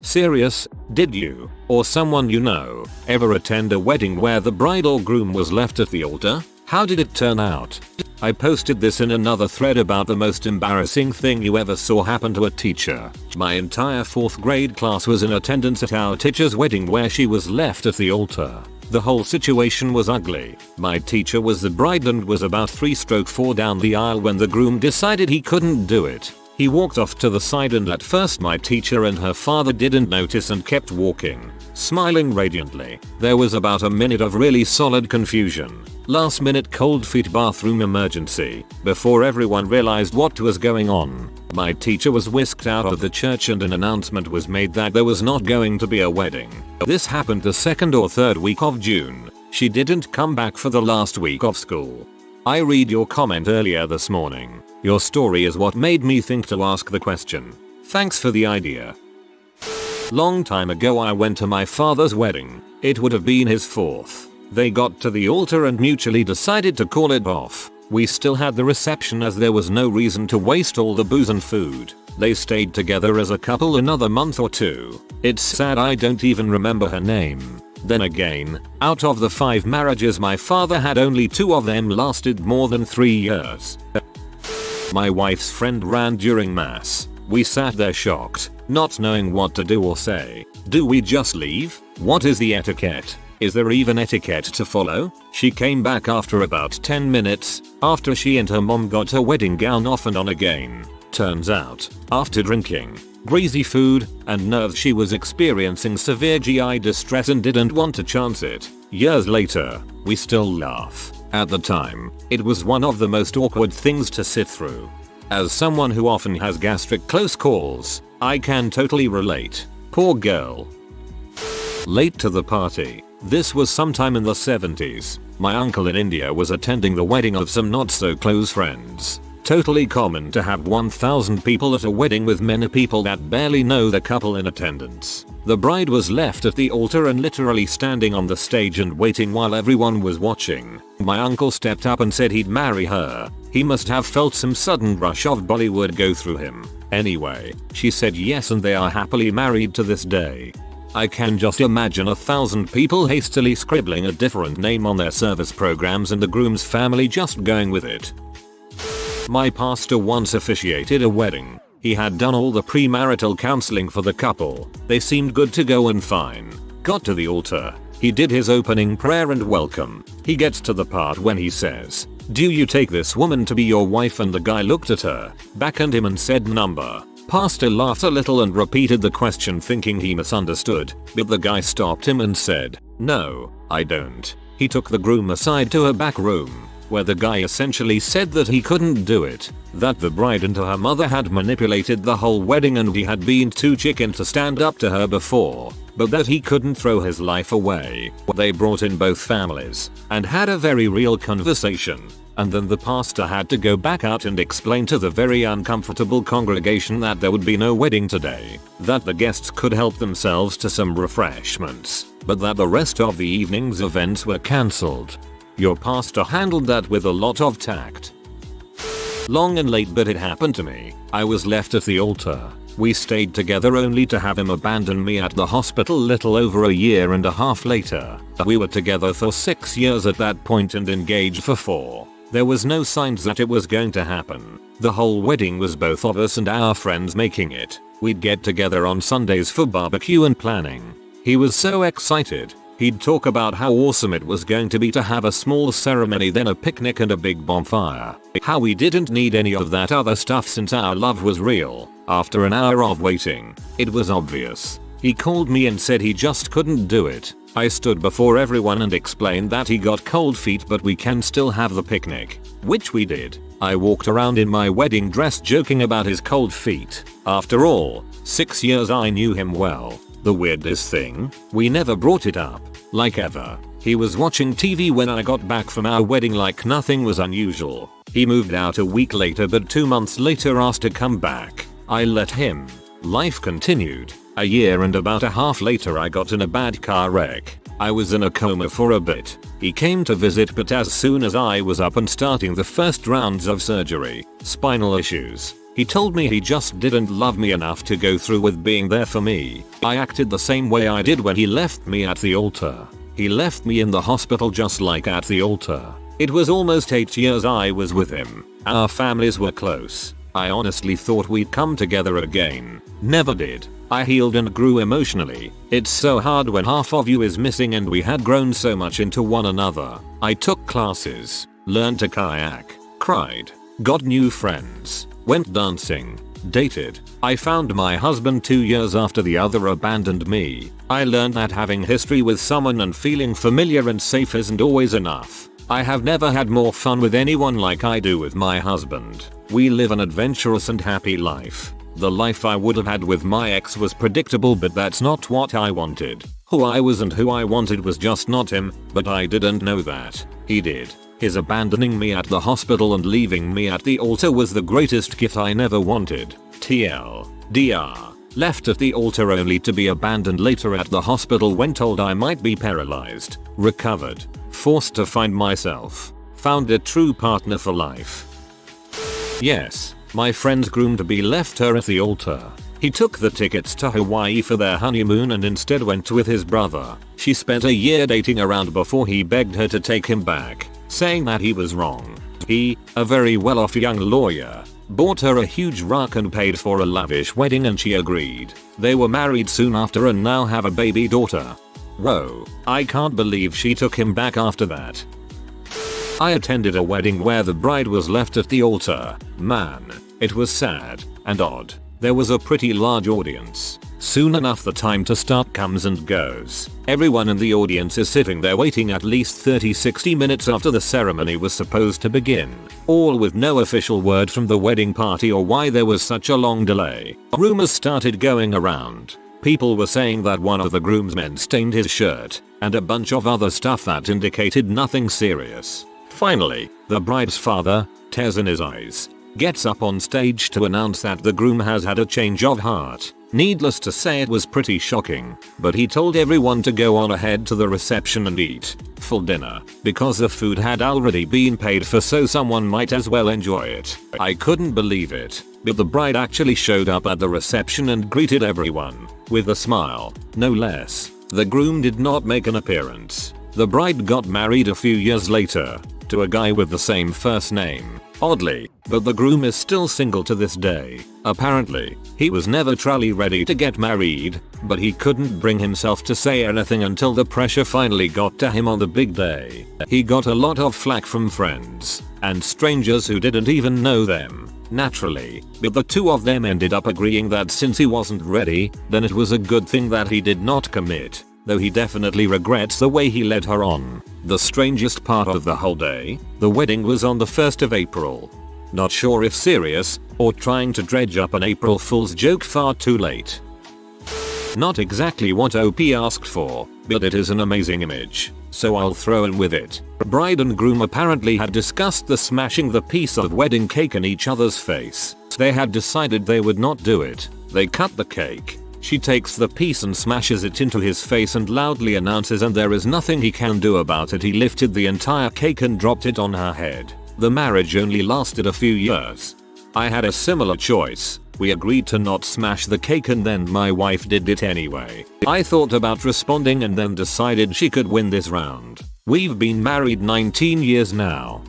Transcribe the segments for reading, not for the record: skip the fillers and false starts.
Serious? Did you, or someone you know, ever attend a wedding where the bride or groom was left at the altar? How did it turn out? I posted this in another thread about the most embarrassing thing you ever saw happen to a teacher. My entire 4th grade class was in attendance at our teacher's wedding where she was left at the altar. The whole situation was ugly. My teacher was the bride and was about 3/4 down the aisle when the groom decided he couldn't do it. He walked off to the side and at first my teacher and her father didn't notice and kept walking, smiling radiantly. There was about a minute of really solid confusion. Last minute cold feet bathroom emergency. Before everyone realized what was going on, my teacher was whisked out of the church and an announcement was made that there was not going to be a wedding. This happened the 2nd or 3rd week of June. She didn't come back for the last week of school. I read your comment earlier this morning. Your story is what made me think to ask the question. Thanks for the idea. Long time ago I went to my father's wedding. It would have been his 4th. They got to the altar and mutually decided to call it off. We still had the reception as there was no reason to waste all the booze and food. They stayed together as a couple another month or 2. It's sad I don't even remember her name. Then again, out of the 5 marriages my father had, only 2 of them lasted more than 3 years. My wife's friend ran during mass. We sat there shocked, not knowing what to do or say. Do we just leave? What is the etiquette? Is there even etiquette to follow? She came back after about 10 minutes, after she and her mom got her wedding gown off and on again. Turns out, after drinking, greasy food, and nerves, she was experiencing severe GI distress and didn't want to chance it. Years later, we still laugh. At the time, it was one of the most awkward things to sit through. As someone who often has gastric close calls, I can totally relate. Poor girl. Late to the party. This was sometime in the 70s. My uncle in India was attending the wedding of some not so close friends. Totally common to have 1,000 people at a wedding with many people that barely know the couple in attendance. The bride was left at the altar and literally standing on the stage and waiting while everyone was watching. My uncle stepped up and said he'd marry her. He must have felt some sudden rush of Bollywood go through him. Anyway, she said yes and they are happily married to this day. I can just imagine 1,000 people hastily scribbling a different name on their service programs and the groom's family just going with it. My pastor once officiated a wedding. He had done all the premarital counseling for the couple. They seemed good to go and fine. Got to the altar. He did his opening prayer and welcome. He gets to the part when he says, "Do you take this woman to be your wife?" And the guy looked at her, beckoned him and said number. Pastor laughed a little and repeated the question thinking he misunderstood, but the guy stopped him and said, "No, I don't." He took the groom aside to a back room, where the guy essentially said that he couldn't do it, that the bride and her mother had manipulated the whole wedding and he had been too chicken to stand up to her before, but that he couldn't throw his life away. They brought in both families and had a very real conversation, and then the pastor had to go back out and explain to the very uncomfortable congregation that there would be no wedding today, that the guests could help themselves to some refreshments, but that the rest of the evening's events were cancelled. Your pastor handled that with a lot of tact. Long and late, but it happened to me. I was left at the altar. We stayed together only to have him abandon me at the hospital little over a year and a half later. We were together for 6 years at that point and engaged for 4. There was no signs that it was going to happen. The whole wedding was both of us and our friends making it. We'd get together on Sundays for barbecue and planning. He was so excited. He'd talk about how awesome it was going to be to have a small ceremony, then a picnic and a big bonfire. How we didn't need any of that other stuff since our love was real. After an hour of waiting, it was obvious. He called me and said he just couldn't do it. I stood before everyone and explained that he got cold feet but we can still have the picnic, which we did. I walked around in my wedding dress joking about his cold feet. After all, 6 years I knew him well. The weirdest thing, we never brought it up, like ever. He was watching TV when I got back from our wedding like nothing was unusual. He moved out a week later but 2 months later asked to come back. I let him. Life continued. A year and about a half later I got in a bad car wreck. I was in a coma for a bit. He came to visit but as soon as I was up and starting the first rounds of surgery, spinal issues, He told me he just didn't love me enough to go through with being there for me. I acted the same way I did when he left me at the altar. He left me in the hospital just like at the altar. It was almost 8 years I was with him. Our families were close. I honestly thought we'd come together again. Never did. I healed and grew emotionally. It's so hard when half of you is missing and we had grown so much into one another. I took classes, learned to kayak, cried, got new friends, went dancing, dated. I found my husband 2 years after the other abandoned me. I learned that having history with someone and feeling familiar and safe isn't always enough. I have never had more fun with anyone like I do with my husband. We live an adventurous and happy life. The life I would have had with my ex was predictable, but that's not what I wanted. Who I was and who I wanted was just not him, but I didn't know that. He did. His abandoning me at the hospital and leaving me at the altar was the greatest gift I never wanted. TLDR. Left at the altar only to be abandoned later at the hospital when told I might be paralyzed. Recovered. Forced to find myself. Found a true partner for life. Yes, my friend's groom-to-be left her at the altar. He took the tickets to Hawaii for their honeymoon and instead went with his brother. She spent a year dating around before he begged her to take him back, saying that he was wrong. He, a very well-off young lawyer, bought her a huge rock and paid for a lavish wedding and she agreed. They were married soon after and now have a baby daughter. Whoa, I can't believe she took him back after that. I attended a wedding where the bride was left at the altar. Man, it was sad and odd. There was a pretty large audience. Soon enough the time to start comes and goes. Everyone in the audience is sitting there waiting at least 30-60 minutes after the ceremony was supposed to begin. All with no official word from the wedding party or why there was such a long delay. Rumors started going around. People were saying that one of the groomsmen stained his shirt, and a bunch of other stuff that indicated nothing serious. Finally, the bride's father, tears in his eyes, gets up on stage to announce that the groom has had a change of heart. Needless to say it was pretty shocking, but he told everyone to go on ahead to the reception and eat full dinner, because the food had already been paid for so someone might as well enjoy it. I couldn't believe it, but the bride actually showed up at the reception and greeted everyone, with a smile, no less. The groom did not make an appearance. The bride got married a few years later, to a guy with the same first name. Oddly, but the groom is still single to this day. Apparently, he was never truly ready to get married, but he couldn't bring himself to say anything until the pressure finally got to him on the big day. He got a lot of flack from friends and strangers who didn't even know them, naturally, but the two of them ended up agreeing that since he wasn't ready, then it was a good thing that he did not commit, though he definitely regrets the way he led her on. The strangest part of the whole day, the wedding was on the 1st of April. Not sure if serious, or trying to dredge up an April Fool's joke far too late. Not exactly what OP asked for, but it is an amazing image, so I'll throw in with it. Bride and groom apparently had discussed the smashing the piece of wedding cake in each other's face. They had decided they would not do it. They cut the cake. She takes the piece and smashes it into his face and loudly announces, and there is nothing he can do about it. He lifted the entire cake and dropped it on her head. The marriage only lasted a few years. I had a similar choice. We agreed to not smash the cake and then my wife did it anyway. I thought about responding and then decided she could win this round. We've been married 19 years now.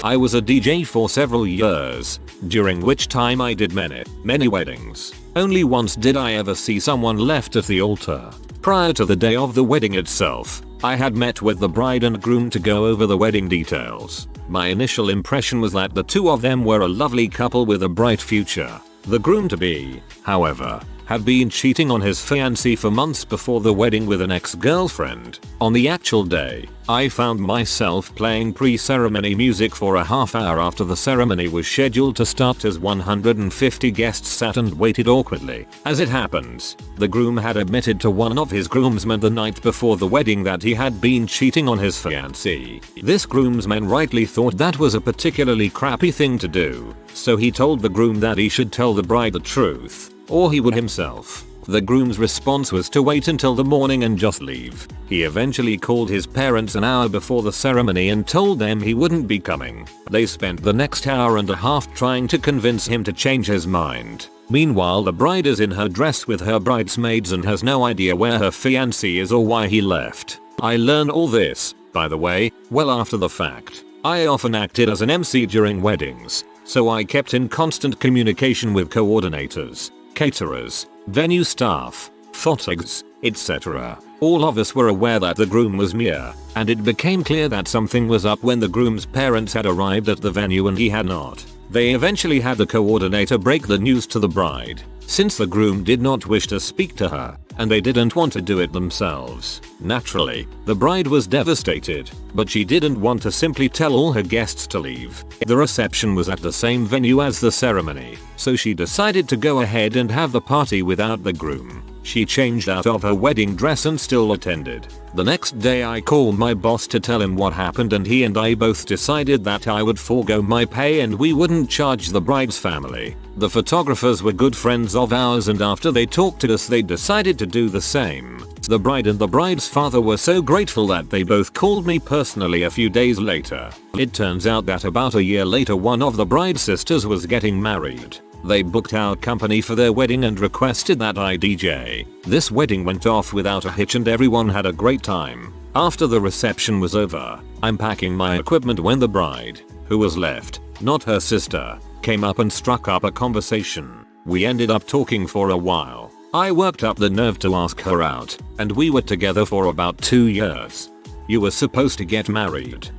I was a DJ for several years, during which time I did many weddings. Only once did I ever see someone left at the altar. Prior to the day of the wedding itself, I had met with the bride and groom to go over the wedding details. My initial impression was that the two of them were a lovely couple with a bright future. The groom-to-be, however, had been cheating on his fiancée for months before the wedding with an ex-girlfriend. On the actual day, I found myself playing pre-ceremony music for a half hour after the ceremony was scheduled to start, as 150 guests sat and waited awkwardly. As it happens, the groom had admitted to one of his groomsmen the night before the wedding that he had been cheating on his fiancée. This groomsman rightly thought that was a particularly crappy thing to do, so he told the groom that he should tell the bride the truth, or he would himself. The groom's response was to wait until the morning and just leave. He eventually called his parents an hour before the ceremony and told them he wouldn't be coming. They spent the next hour and a half trying to convince him to change his mind. Meanwhile, the bride is in her dress with her bridesmaids and has no idea where her fiancé is or why he left. I learned all this, by the way, well after the fact. I often acted as an MC during weddings, so I kept in constant communication with coordinators, caterers, venue staff, photographers, etc. All of us were aware that the groom was Mia, and it became clear that something was up when the groom's parents had arrived at the venue and he had not. They eventually had the coordinator break the news to the bride, since the groom did not wish to speak to her, and they didn't want to do it themselves. Naturally, the bride was devastated, but she didn't want to simply tell all her guests to leave. The reception was at the same venue as the ceremony, so she decided to go ahead and have the party without the groom. She changed out of her wedding dress and still attended. The next day I called my boss to tell him what happened, and he and I both decided that I would forego my pay and we wouldn't charge the bride's family. The photographers were good friends of ours, and after they talked to us they decided to do the same. The bride and the bride's father were so grateful that they both called me personally a few days later. It turns out that about a year later one of the bride's sisters was getting married. They booked our company for their wedding and requested that I DJ. This wedding went off without a hitch and everyone had a great time. After the reception was over, I'm packing my equipment when the bride, who was left, not her sister, came up and struck up a conversation. We ended up talking for a while. I worked up the nerve to ask her out, and we were together for about 2 years. You were supposed to get married.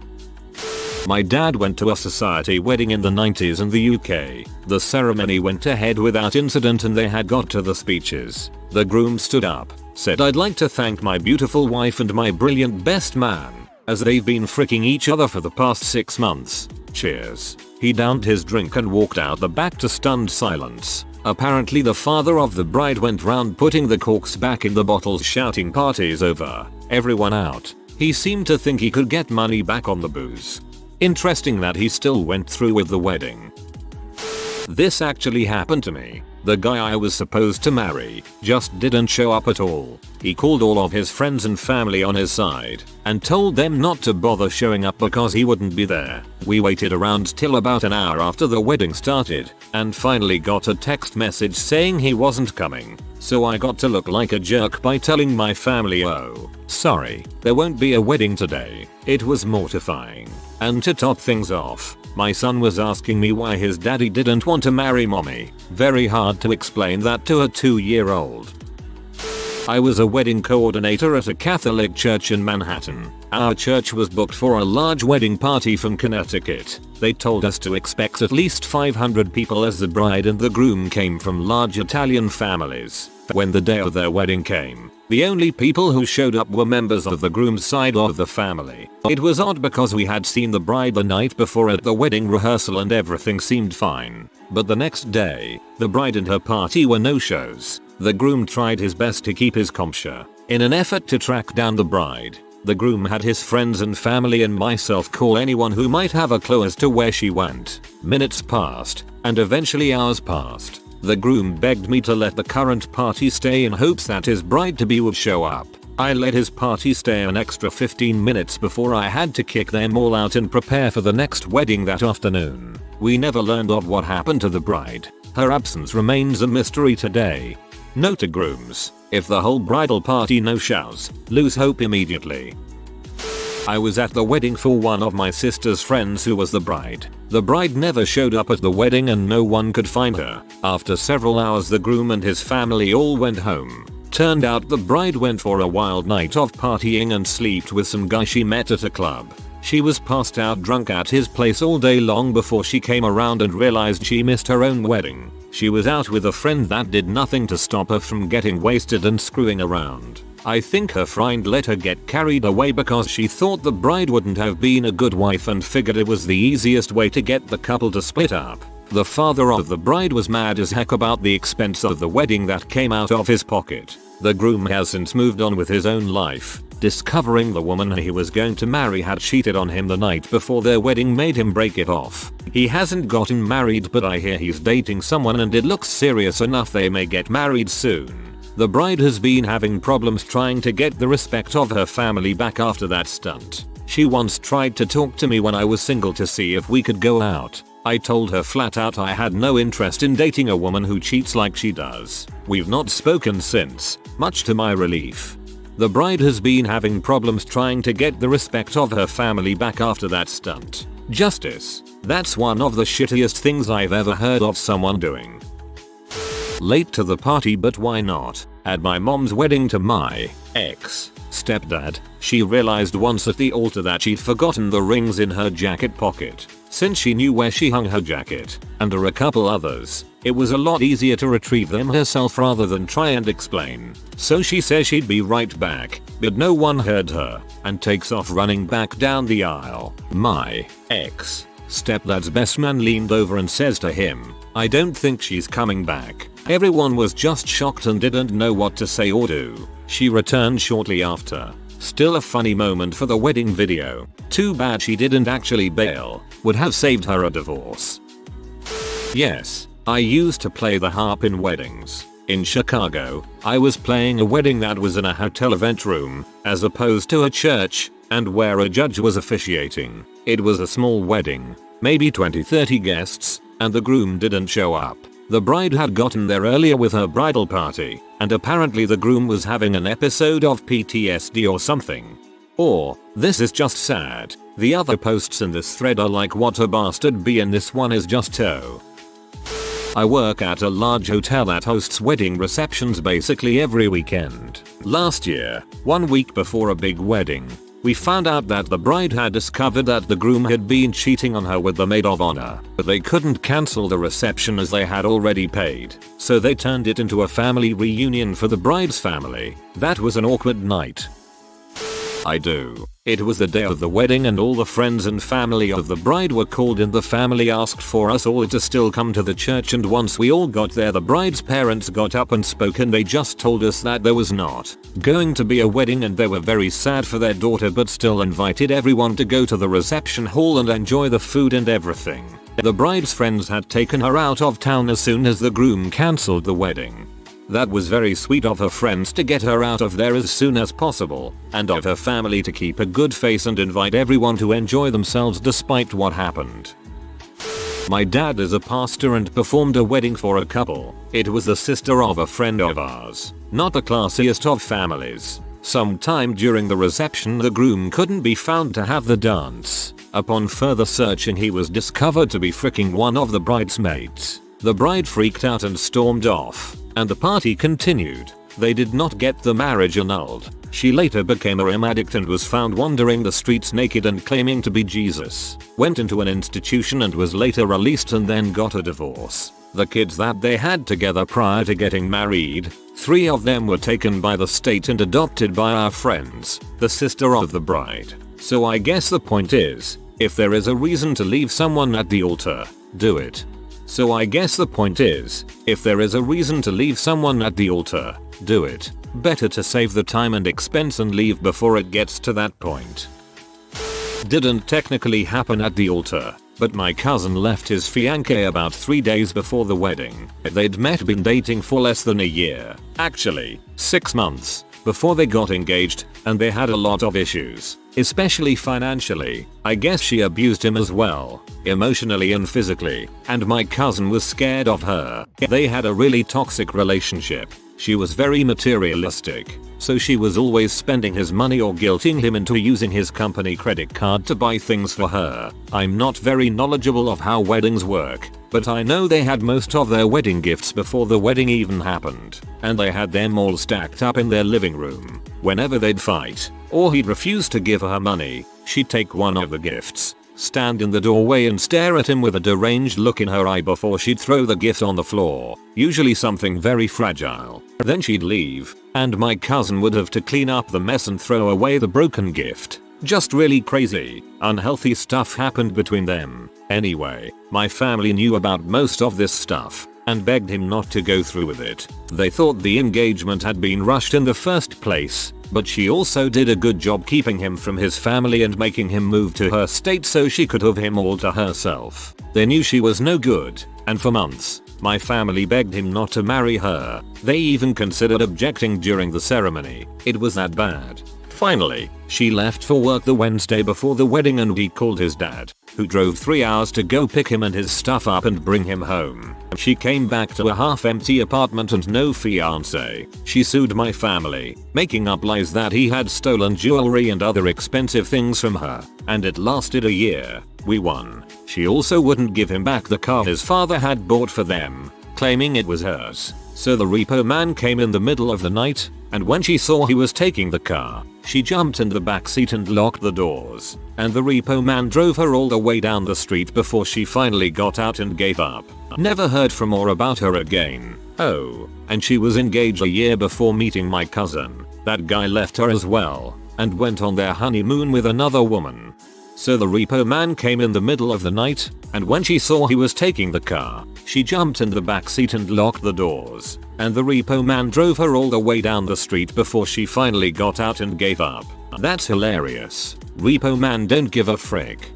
My dad went to a society wedding in the 90s in the UK. The ceremony went ahead without incident and they had got to the speeches. The groom stood up, said, "I'd like to thank my beautiful wife and my brilliant best man, as they've been fricking each other for the past 6 months. Cheers." He downed his drink and walked out the back to stunned silence. Apparently the father of the bride went round putting the corks back in the bottles shouting "Party's over, everyone out." He seemed to think he could get money back on the booze. Interesting that he still went through with the wedding. This actually happened to me. The guy I was supposed to marry just didn't show up at all. He called all of his friends and family on his side and told them not to bother showing up because he wouldn't be there. We waited around till about an hour after the wedding started and finally got a text message saying he wasn't coming. So I got to look like a jerk by telling my family, "Oh, sorry, there won't be a wedding today." It was mortifying. And to top things off, my son was asking me why his daddy didn't want to marry mommy. Very hard to explain that to a 2-year-old. I was a wedding coordinator at a Catholic church in Manhattan. Our church was booked for a large wedding party from Connecticut. They told us to expect at least 500 people as the bride and the groom came from large Italian families. When the day of their wedding came, the only people who showed up were members of the groom's side of the family. It was odd because we had seen the bride the night before at the wedding rehearsal and everything seemed fine. But the next day, the bride and her party were no-shows. The groom tried his best to keep his composure. In an effort to track down the bride, the groom had his friends and family and myself call anyone who might have a clue as to where she went. Minutes passed, and eventually hours passed. The groom begged me to let the current party stay in hopes that his bride-to-be would show up. I let his party stay an extra 15 minutes before I had to kick them all out and prepare for the next wedding that afternoon. We never learned of what happened to the bride. Her absence remains a mystery today. Note to grooms: if the whole bridal party no-shows, lose hope immediately. I was at the wedding for one of my sister's friends who was the bride. The bride never showed up at the wedding and no one could find her. After several hours the groom and his family all went home. Turned out the bride went for a wild night of partying and slept with some guy she met at a club. She was passed out drunk at his place all day long before she came around and realized she missed her own wedding. She was out with a friend that did nothing to stop her from getting wasted and screwing around. I think her friend let her get carried away because she thought the bride wouldn't have been a good wife and figured it was the easiest way to get the couple to split up. The father of the bride was mad as heck about the expense of the wedding that came out of his pocket. The groom has since moved on with his own life, discovering the woman he was going to marry had cheated on him the night before their wedding made him break it off. He hasn't gotten married, but I hear he's dating someone and it looks serious enough they may get married soon. The bride has been having problems trying to get the respect of her family back after that stunt. She once tried to talk to me when I was single to see if we could go out. I told her flat out I had no interest in dating a woman who cheats like she does. We've not spoken since, much to my relief. The bride has been having problems trying to get the respect of her family back after that stunt. Justice. That's one of the shittiest things I've ever heard of someone doing. Late to the party, but why not? At my mom's wedding to my ex-stepdad, she realized once at the altar that she'd forgotten the rings in her jacket pocket. Since she knew where she hung her jacket, and a couple others, it was a lot easier to retrieve them herself rather than try and explain. So she says she'd be right back, but no one heard her, and takes off running back down the aisle. My ex-stepdad's best man leaned over and says to him, "I don't think she's coming back." Everyone was just shocked and didn't know what to say or do. She returned shortly after. Still a funny moment for the wedding video. Too bad she didn't actually bail. Would have saved her a divorce. Yes, I used to play the harp in weddings. In Chicago, I was playing a wedding that was in a hotel event room, as opposed to a church, and where a judge was officiating. It was a small wedding, maybe 20-30 guests, and the groom didn't show up. The bride had gotten there earlier with her bridal party, and apparently the groom was having an episode of PTSD or something. Or, this is just sad. The other posts in this thread are like what a bastard B, and this one is just toe. I work at a large hotel that hosts wedding receptions basically every weekend. Last year, 1 week before a big wedding, we found out that the bride had discovered that the groom had been cheating on her with the maid of honor, but they couldn't cancel the reception as they had already paid, so they turned it into a family reunion for the bride's family. That was an awkward night. I do. It was the day of the wedding and all the friends and family of the bride were called, and the family asked for us all to still come to the church, and once we all got there the bride's parents got up and spoke, and they just told us that there was not going to be a wedding and they were very sad for their daughter, but still invited everyone to go to the reception hall and enjoy the food and everything. The bride's friends had taken her out of town as soon as the groom cancelled the wedding. That was very sweet of her friends to get her out of there as soon as possible, and of her family to keep a good face and invite everyone to enjoy themselves despite what happened. My dad is a pastor and performed a wedding for a couple. It was the sister of a friend of ours. Not the classiest of families. Sometime during the reception the groom couldn't be found to have the dance. Upon further searching he was discovered to be fricking one of the bridesmaids. The bride freaked out and stormed off, and the party continued. They did not get the marriage annulled. She later became a rim addict and was found wandering the streets naked and claiming to be Jesus. Went into an institution and was later released and then got a divorce. The kids that they had together prior to getting married, 3 of them were taken by the state and adopted by our friends, the sister of the bride. So I guess the point is, if there is a reason to leave someone at the altar, do it. So I guess the point is, if there is a reason to leave someone at the altar, do it. Better to save the time and expense and leave before it gets to that point. Didn't technically happen at the altar, but my cousin left his fiancée about 3 days before the wedding. They'd been dating for less than a year, actually 6 months, before they got engaged, and they had a lot of issues, especially financially. I guess she abused him as well, emotionally and physically, and my cousin was scared of her. They had a really toxic relationship. She was very materialistic, so she was always spending his money or guilting him into using his company credit card to buy things for her. I'm not very knowledgeable of how weddings work, but I know they had most of their wedding gifts before the wedding even happened, and they had them all stacked up in their living room. Whenever they'd fight, or he'd refuse to give her money, she'd take one of the gifts, stand in the doorway and stare at him with a deranged look in her eye before she'd throw the gift on the floor, usually something very fragile. Then she'd leave, and my cousin would have to clean up the mess and throw away the broken gift. Just really crazy, unhealthy stuff happened between them. Anyway, my family knew about most of this stuff, and begged him not to go through with it. They thought the engagement had been rushed in the first place, but she also did a good job keeping him from his family and making him move to her state so she could have him all to herself. They knew she was no good, and for months, My family begged him not to marry her. They even considered objecting during the ceremony. It was that bad. Finally, she left for work the Wednesday before the wedding and he called his dad, who drove 3 hours to go pick him and his stuff up and bring him home. She came back to a half-empty apartment and no fiance. She sued my family, making up lies that he had stolen jewelry and other expensive things from her, and it lasted a year. We won. She also wouldn't give him back the car his father had bought for them, claiming it was hers. So the repo man came in the middle of the night, and when she saw he was taking the car, she jumped in the back seat and locked the doors, and the repo man drove her all the way down the street before she finally got out and gave up. Never heard from or about her again. Oh, and she was engaged a year before meeting my cousin. That guy left her as well, and went on their honeymoon with another woman. So the repo man came in the middle of the night, and when she saw he was taking the car, she jumped in the back seat and locked the doors, and the repo man drove her all the way down the street before she finally got out and gave up. That's hilarious. Repo man don't give a frick.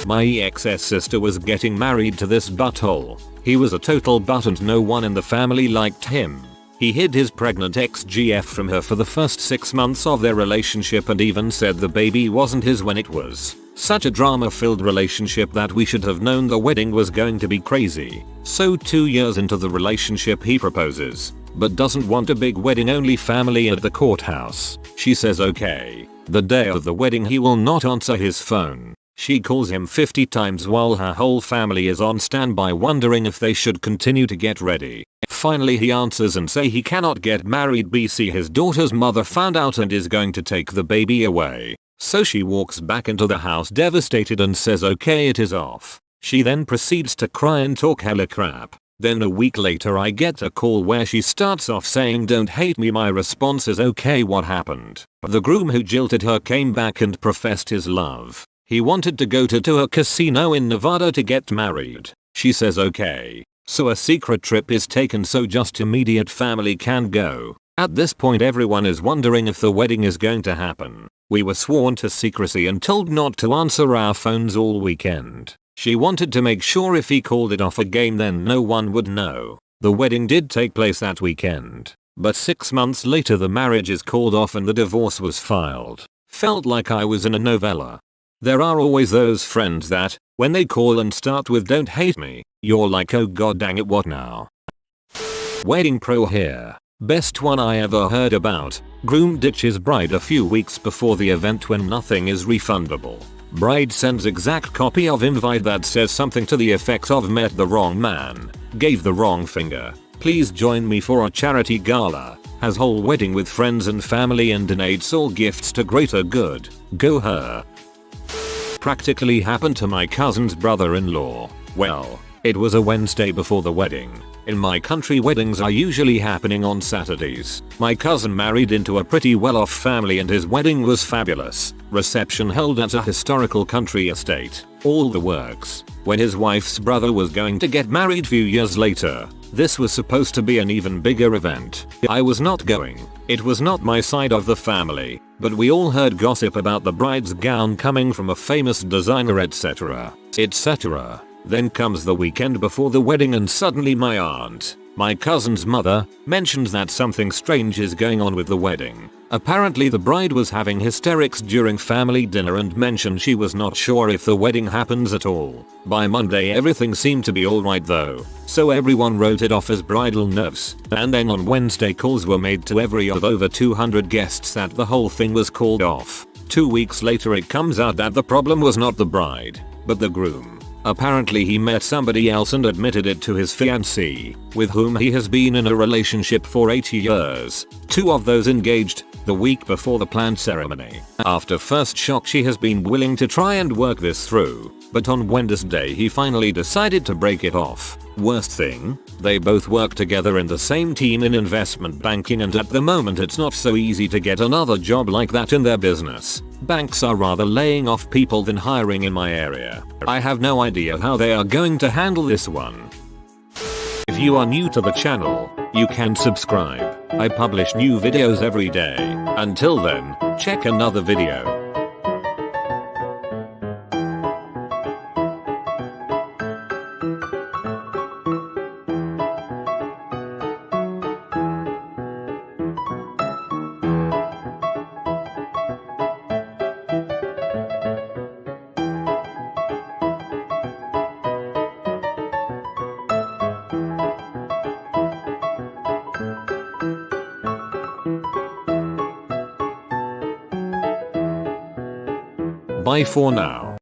My ex's sister was getting married to this butthole. He was a total butt and no one in the family liked him. He hid his pregnant ex-GF from her for the first 6 months of their relationship and even said the baby wasn't his when it was. Such a drama-filled relationship that we should have known the wedding was going to be crazy. So 2 years into the relationship he proposes, but doesn't want a big wedding, only family at the courthouse. She says okay. The day of the wedding he will not answer his phone. She calls him 50 times while her whole family is on standby wondering if they should continue to get ready. Finally he answers and say he cannot get married BC his daughter's mother found out and is going to take the baby away. So she walks back into the house devastated and says okay, it is off. She then proceeds to cry and talk hella crap. Then a week later I get a call where she starts off saying don't hate me. My response is okay, what happened? The groom who jilted her came back and professed his love. He wanted to go to a casino in Nevada to get married. She says okay. So a secret trip is taken so just immediate family can go. At this point everyone is wondering if the wedding is going to happen. We were sworn to secrecy and told not to answer our phones all weekend. She wanted to make sure if he called it off again then no one would know. The wedding did take place that weekend, but 6 months later the marriage is called off and the divorce was filed. Felt like I was in a novella. There are always those friends that, when they call and start with don't hate me, you're like oh god dang it, what now? Wedding pro here. Best one I ever heard about. Groom ditches bride a few weeks before the event when nothing is refundable. Bride sends exact copy of invite that says something to the effect of met the wrong man, gave the wrong finger, please join me for a charity gala, has whole wedding with friends and family and donates all gifts to greater good. Go her. Practically happened to my cousin's brother-in-law. Well, it was a Wednesday before the wedding. In my country weddings are usually happening on Saturdays. My cousin married into a pretty well-off family and his wedding was fabulous. Reception held at a historical country estate. All the works. When his wife's brother was going to get married few years later, this was supposed to be an even bigger event. I was not going. It was not my side of the family, but we all heard gossip about the bride's gown coming from a famous designer etc. etc. Then comes the weekend before the wedding and suddenly my aunt, my cousin's mother, mentions that something strange is going on with the wedding. Apparently the bride was having hysterics during family dinner and mentioned she was not sure if the wedding happens at all. By Monday everything seemed to be alright though, so everyone wrote it off as bridal nerves, and then on Wednesday calls were made to every of over 200 guests that the whole thing was called off. 2 weeks later it comes out that the problem was not the bride, but the groom. Apparently he met somebody else and admitted it to his fiancée, with whom he has been in a relationship for 8 years, 2 of those engaged, the week before the planned ceremony. After first shock she has been willing to try and work this through, but on Wednesday he finally decided to break it off. Worst thing, they both work together in the same team in investment banking and at the moment it's not so easy to get another job like that in their business. Banks are rather laying off people than hiring in my area. I have no idea how they are going to handle this one. If you are new to the channel, you can subscribe. I publish new videos every day. Until then, check another video. Bye for now.